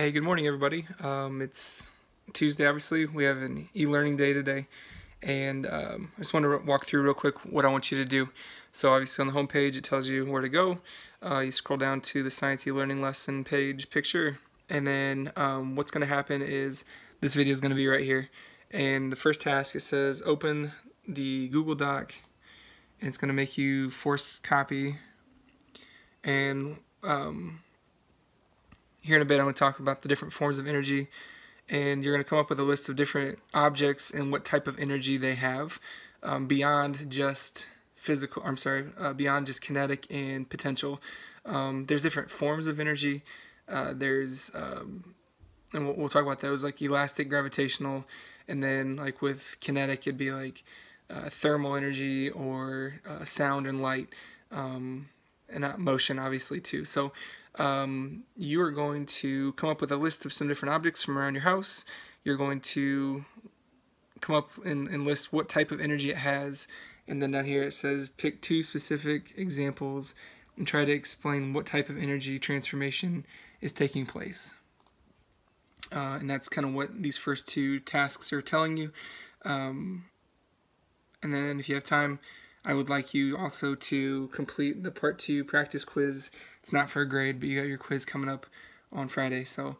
Hey, good morning, everybody. It's Tuesday, obviously. We have an e-learning day today, and I just want to walk through real quick what I want you to do. So obviously on the home page, it tells you where to go. You scroll down to the Science e-learning lesson page picture, and then what's going to happen is this video is going to be right here. And the first task, it says open the Google Doc, and it's going to make you force copy. And here in a bit, I'm going to talk about the different forms of energy, and you're going to come up with a list of different objects and what type of energy they have, beyond just physical. Beyond just kinetic and potential. There's different forms of energy. And we'll talk about those, like elastic, gravitational, and then like with kinetic, it'd be like thermal energy or sound and light, and motion, obviously, too. So you are going to come up with a list of some different objects from around your house. You're going to come up and list what type of energy it has, and then down here it says pick 2 specific examples and try to explain what type of energy transformation is taking place. And that's kind of what these first 2 tasks are telling you. And then if you have time, I would like you also to complete the part 2 practice quiz. It's not for a grade, but you got your quiz coming up on Friday, so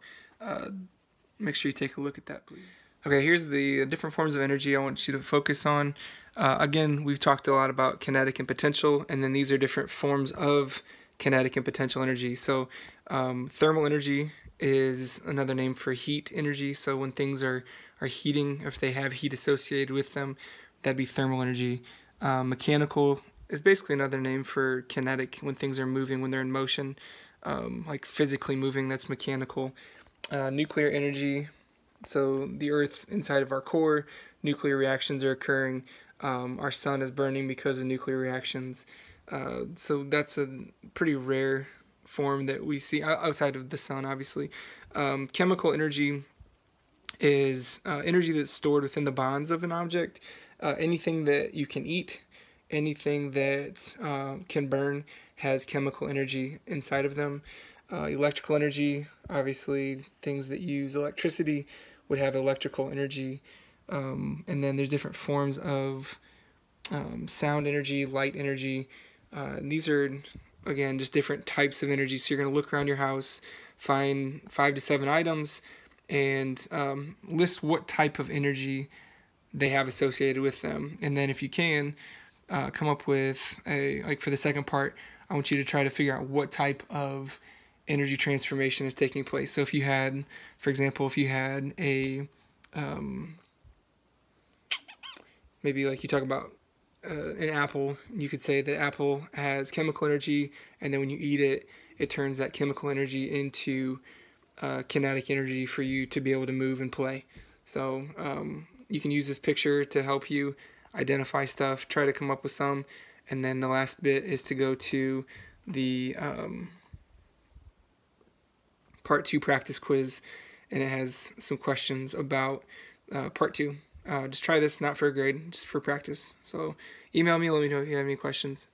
make sure you take a look at that, please. Okay, here's the different forms of energy I want you to focus on. Again, we've talked a lot about kinetic and potential, and then these are different forms of kinetic and potential energy. So thermal energy is another name for heat energy. So when things are heating, if they have heat associated with them, that'd be thermal energy. Mechanical is basically another name for kinetic, when things are moving, when they're in motion, like physically moving, that's mechanical. Nuclear energy, so the Earth inside of our core, nuclear reactions are occurring. Our sun is burning because of nuclear reactions. So that's a pretty rare form that we see outside of the sun, obviously. Chemical energy is energy that's stored within the bonds of an object. Anything that you can eat, anything that can burn has chemical energy inside of them. Electrical energy, obviously things that use electricity would have electrical energy. And then there's different forms of sound energy, light energy. These are, again, just different types of energy. So you're going to look around your house, find 5 to 7 items, and list what type of energy they have associated with them. And then if you can, come up with like for the second part, I want you to try to figure out what type of energy transformation is taking place. So if you had, for example, if you had a, maybe like you talk about an apple, you could say that apple has chemical energy, and then when you eat it, it turns that chemical energy into kinetic energy for you to be able to move and play. So you can use this picture to help you identify stuff, try to come up with some, and then the last bit is to go to the part 2 practice quiz, and it has some questions about part 2. Just try this, not for a grade, just for practice. So email me, let me know if you have any questions.